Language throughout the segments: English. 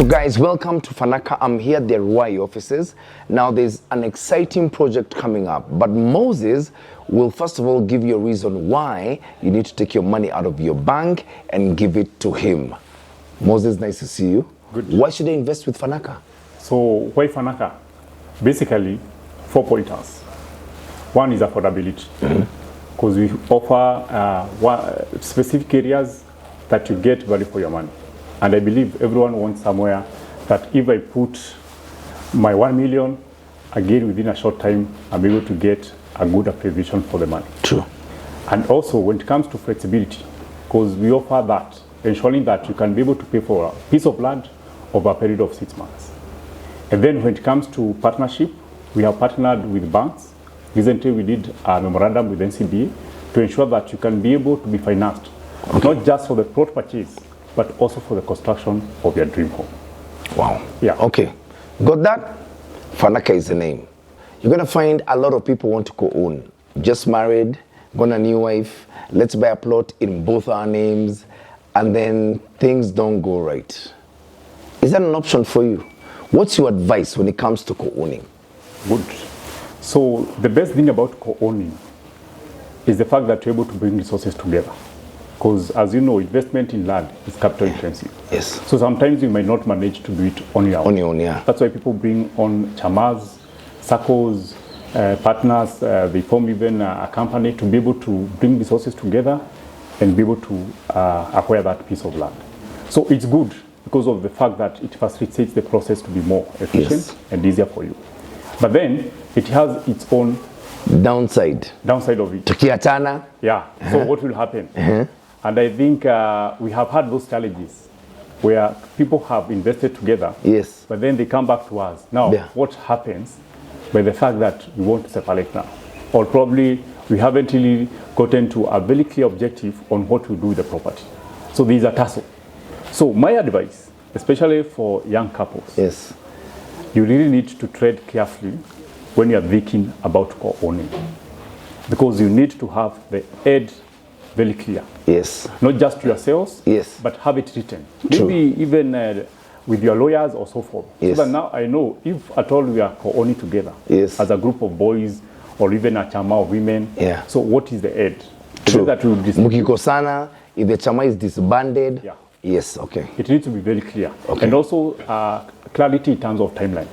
So guys, welcome to Fanaka. I'm here at the Ruai offices. Now there's an exciting project coming up, but Moses will first of all give you a reason why you need to take your money out of your bank and give it to him. Moses, nice to see you. Good. Why should I invest with Fanaka? So why Fanaka? Basically, 4 pointers. One is affordability, because we offer specific areas that you get value for your money. And I believe everyone wants somewhere that if I put my 1 million, again within a short time, I'm able to get a good acquisition for the money. True. And also when it comes to flexibility, because we offer that, ensuring that you can be able to pay for a piece of land over a period of 6 months. And then when it comes to partnership, we have partnered with banks. Recently we did a memorandum with NCBA to ensure that you can be able to be financed, not just for the plot purchase, but also for the construction of your dream home. Wow. Yeah. Okay. Got that? Fanaka is the name. You're going to find a lot of people want to co-own. Just married, got a new wife, let's buy a plot in both our names, and then things don't go right. Is that an option for you? What's your advice when it comes to co-owning? Good. So the best thing about co-owning is the fact that you're able to bring resources together. Because as you know, investment in land is capital intensive. Yes. So sometimes you might not manage to do it on your own. On your own, yeah. That's why people bring on chamas, circles, partners, they form even a company to be able to bring resources together and be able to acquire that piece of land. So it's good because of the fact that it facilitates the process to be more efficient and easier for you. But then it has its own downside of it. Tukiachana. Yeah. So what will happen? And I think we have had those challenges where people have invested together, but then they come back to us. Now, what happens by the fact that we want to separate now? Or probably we haven't really gotten to a very clear objective on what to do with the property. So there is a tussle. So my advice, especially for young couples, you really need to tread carefully when you are thinking about co-owning. Because you need to have the edge very clear. Yes. Not just to yourselves, but have it written. True. Maybe even with your lawyers or so forth. So that now I know if at all we are co-owning together as a group of boys or even a chama of women. So what is the edge? True. That Mukikosana, if the chama is disbanded. Yes, okay. It needs to be very clear. And also clarity in terms of timeline.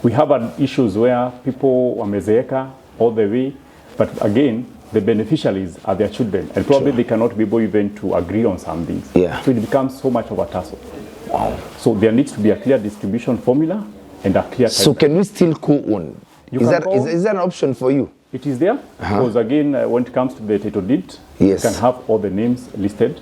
We have issues where people wamezeeka all the way, but again, the beneficiaries are their children, and probably they cannot be able even to agree on some things. So it becomes so much of a tussle. Wow. So there needs to be a clear distribution formula and a clear timeline. So can we still co-own? Is that an option for you? It is there, because again, when it comes to the title deed, you can have all the names listed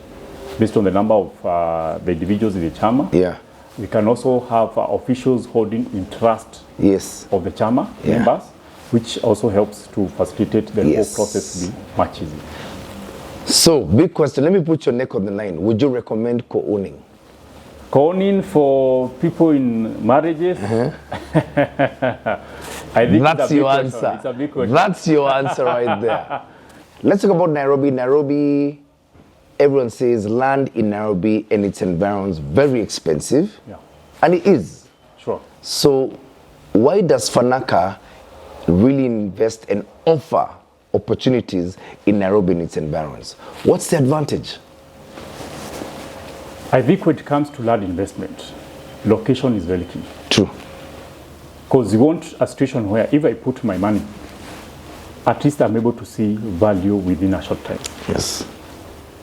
based on the number of the individuals in the chama. We can also have officials holding in trust of the chama members, which also helps to facilitate the whole process to be much easier. So, big question. Let me put your neck on the line. Would you recommend co-owning? Co-owning for people in marriages? I think that's your answer. It's a big question. That's your answer right there. Let's talk about Nairobi. Nairobi, everyone says land in Nairobi and its environs very expensive. And it is. Sure. So, why does Fanaka really invest and offer opportunities in Nairobi and its environs? What's the advantage? I think when it comes to land investment, location is very key. True. Because you want a situation where if I put my money, at least I'm able to see value within a short time.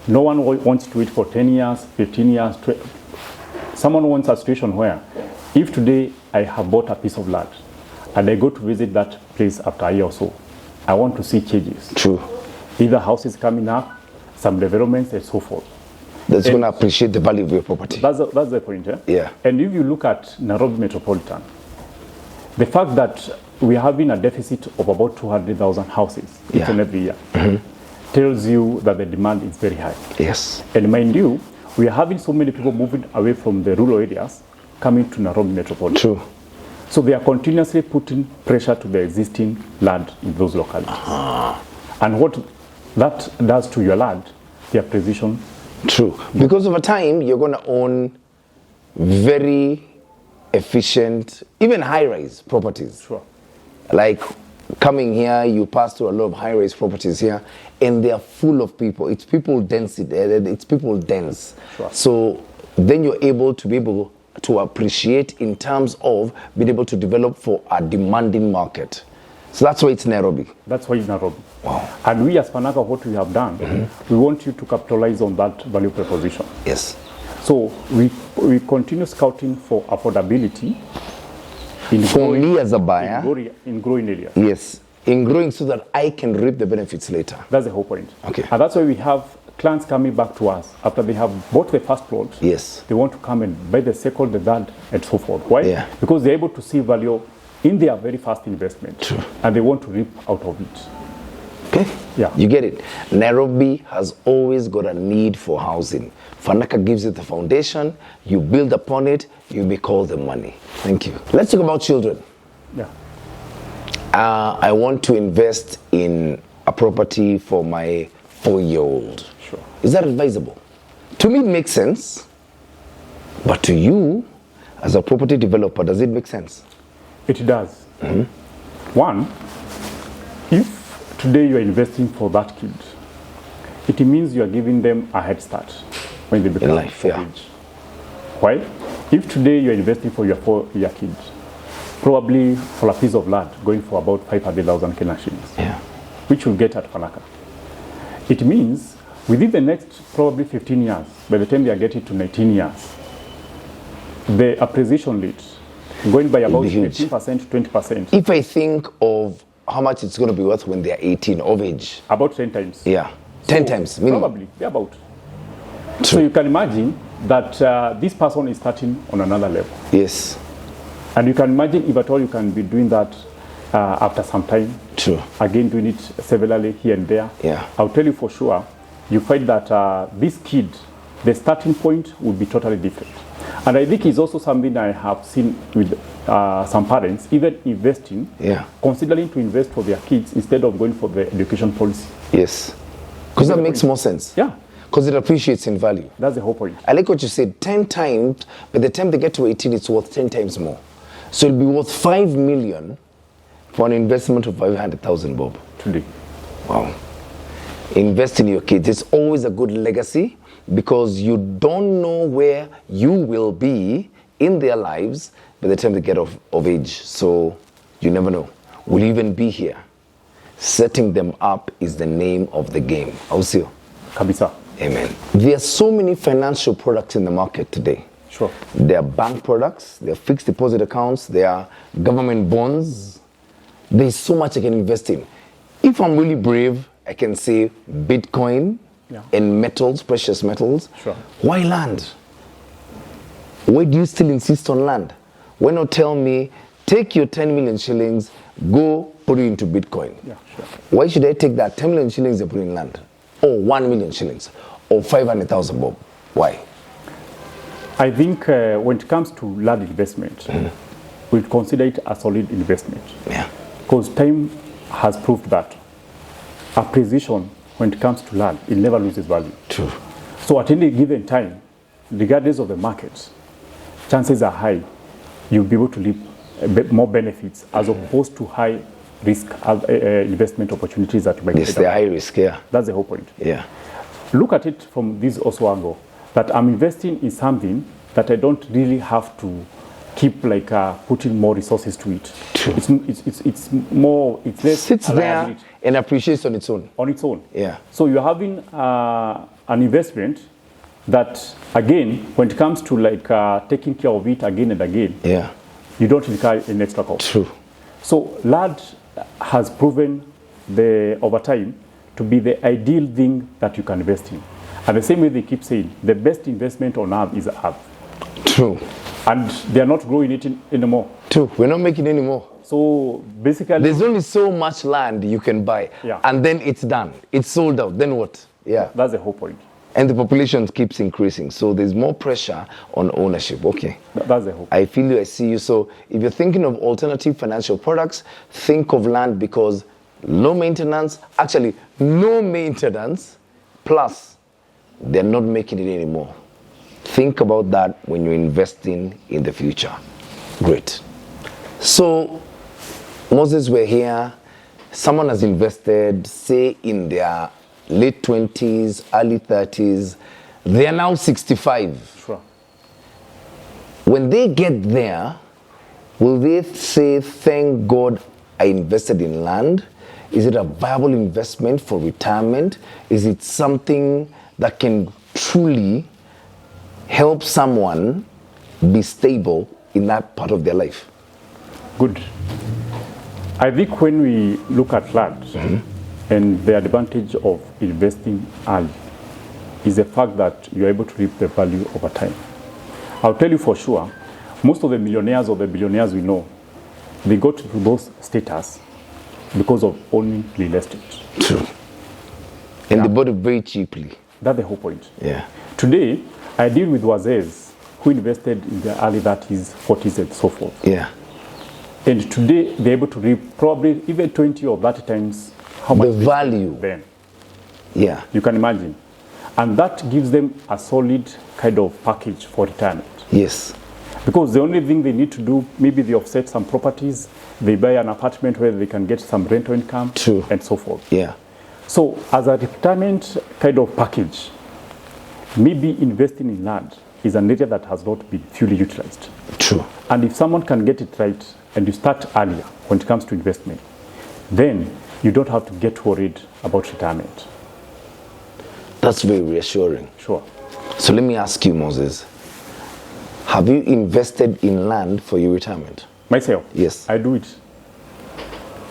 No one wants to wait for 10 years, 15 years. Someone wants a situation where if today I have bought a piece of land, and I go to visit that place after a year or so, I want to see changes. True. Either houses coming up, some developments, and so forth. That's going to appreciate the value of your property. That's the point. And if you look at Nairobi Metropolitan, the fact that we are having a deficit of about 200,000 houses each and every year tells you that the demand is very high. And mind you, we are having so many people moving away from the rural areas coming to Nairobi Metropolitan. True. So they are continuously putting pressure to the existing land in those localities. And what that does to your land, the acquisition True. Because over time, you're going to own very efficient, even high-rise properties. Sure. Like coming here, you pass through a lot of high-rise properties here, and they are full of people. It's people density. It's people dense. Sure. So then you're able to appreciate in terms of being able to develop for a demanding market. So that's why it's Nairobi. That's why it's Nairobi. Wow. And we as Fanaka, what we have done, we want you to capitalize on that value proposition. Yes. So we continue scouting for affordability for me as a buyer in growing areas. Yes, in growing so that I can reap the benefits later. That's the whole point. Okay. And that's why we have clients coming back to us after they have bought the first plot. Yes. They want to come and buy the second, the third, and so forth. Why? Yeah. Because they're able to see value in their very first investment. True. And they want to reap out of it. Okay. Yeah. You get it. Nairobi has always got a need for housing. Fanaka gives it the foundation. You build upon it. You make all the money. Thank you. Let's talk about children. Yeah. I want to invest in a property for my 4-year-old. Sure. Is that advisable? To me, it makes sense. But to you, as a property developer, does it make sense? It does. One, if today you are investing for that kid, it means you are giving them a head start when they become in life, yeah. age. Why? If today you are investing for your 4-year kid, probably for a piece of land going for about 500,000 Kenya shillings, yeah, which you'll get at Fanaka. It means within the next probably 15 years, by the time they are getting to 19 years, the appreciation rate going by about 15% to 20%. If I think of how much it's going to be worth when they are 18 of age. About 10 times. Yeah, 10 times minimum. Probably, about. True. So you can imagine that this person is starting on another level. Yes. And you can imagine if at all you can be doing that after some time. True. Again, doing it severally here and there. Yeah. I'll tell you for sure, you find that this kid, the starting point will be totally different. And I think it's also something I have seen with some parents, even investing, considering to invest for their kids instead of going for the education policy. Yes. Because that makes more sense. Yeah. Because it appreciates in value. That's the whole point. I like what you said, 10 times, by the time they get to 18, it's worth 10 times more. So it'll be worth 5 million for an investment of 500,000 bob. Today. Wow. Invest in your kids. It's always a good legacy because you don't know where you will be in their lives by the time they get of age. So you never know. Will you even be here? Setting them up is the name of the game. Ausio. Kabisa. Amen. There are so many financial products in the market today. Sure. There are bank products, there are fixed deposit accounts, there are government bonds. There's so much I can invest in. If I'm really brave, I can say Bitcoin and metals, precious metals. Sure. Why land? Why do you still insist on land? Why not tell me, take your 10 million shillings, go put it into Bitcoin? Yeah, sure. Why should I take that 10 million shillings and put it in land? Or 1 million shillings? Or 500,000 bob? Why? I think when it comes to land investment, we'll consider it a solid investment. Yeah. Because time has proved that appreciation when it comes to land, it never loses value. True. So at any given time, regardless of the market, chances are high you'll be able to reap more benefits as opposed to high risk investment opportunities that you might get. Yes, they're high risk, yeah. That's the whole point. Yeah. Look at it from this also angle, that I'm investing in something that I don't really have to keep like putting more resources to it. True. It's more, it's less. Sits there and appreciates on its own. On its own. Yeah. So you're having an investment that, again, when it comes to like taking care of it again and again, you don't require an extra cost. True. So land has proven over time to be the ideal thing that you can invest in. And the same way they keep saying, the best investment on earth is earth. True. And they are not growing it anymore. True. We're not making any more. So basically, there's only so much land you can buy. Yeah. And then it's done. It's sold out. Then what? Yeah. That's the whole point. And the population keeps increasing. So there's more pressure on ownership. Okay. That's the whole point. I feel you, I see you. So if you're thinking of alternative financial products, think of land because low maintenance, actually no maintenance, plus they're not making it anymore. Think about that when you're investing in the future. Great. So, Moses, we're here. Someone has invested, say, in their late 20s, early 30s. They are now 65. Sure. When they get there, will they say, thank God I invested in land? Is it a viable investment for retirement? Is it something that can truly help someone be stable in that part of their life? Good. I think when we look at land and the advantage of investing early is the fact that you're able to reap the value over time. I'll tell you for sure, most of the millionaires or the billionaires we know, they got to those status because of owning real estate. True. And they bought it very cheaply. That's the whole point. Yeah. Today, I deal with wazees who invested in their early 30s, 40s, and so forth. Yeah. And today, they're able to reap probably even 20 or 30 times how much the value then. Yeah. You can imagine. And that gives them a solid kind of package for retirement. Yes. Because the only thing they need to do, maybe they offset some properties, they buy an apartment where they can get some rental income, True. And so forth. Yeah. So as a retirement kind of package, maybe investing in land is an area that has not been fully utilized. True. And if someone can get it right and you start earlier when it comes to investment, then you don't have to get worried about retirement. That's very reassuring. Sure. So let me ask you, Moses, have you invested in land for your retirement? Myself? Yes. I do it.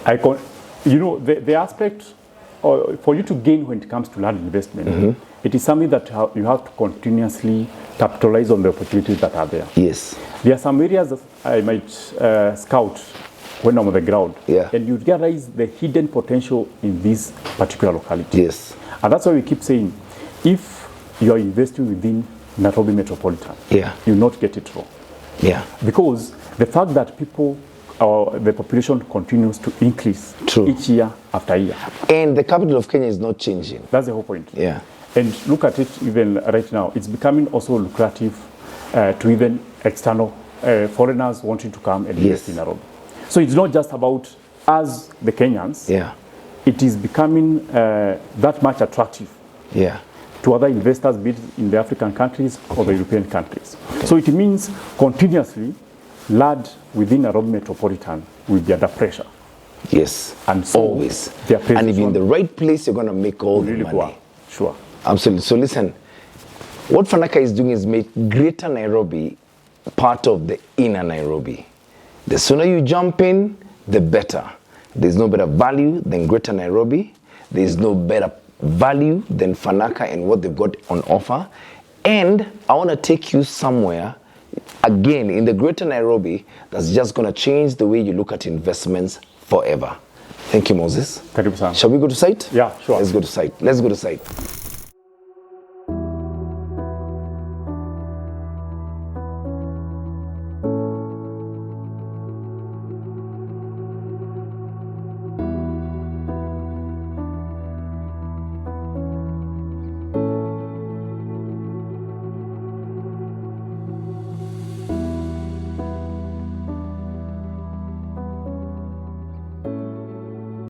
The aspect for you to gain when it comes to land investment, it is something that you have to continuously capitalize on the opportunities that are there. Yes. There are some areas that I might scout when I'm on the ground, and you realize the hidden potential in this particular locality. Yes. And that's why we keep saying, if you are investing within Nairobi Metropolitan, you not get it wrong. Yeah. Because the fact that the population continues to increase each year after year. And the capital of Kenya is not changing. That's the whole point. Yeah. And look at it even right now. It's becoming also lucrative to even external foreigners wanting to come and invest in Nairobi. So it's not just about us, the Kenyans. Yeah. It is becoming that much attractive. Yeah. To other investors, be it in the African countries or the European countries. So it means continuously, land within Nairobi Metropolitan will be under pressure. Yes, and so always. And if you're in the right place, you're going to make all the money. Well. Sure. Absolutely. So listen, what Fanaka is doing is make Greater Nairobi part of the inner Nairobi. The sooner you jump in, the better. There's no better value than Greater Nairobi. There's no better value than Fanaka and what they've got on offer. And I want to take you somewhere, again, in the Greater Nairobi, that's just going to change the way you look at investments forever. Thank you, Moses. Karibu sana. Shall we go to site? Yeah, sure. Let's go to site.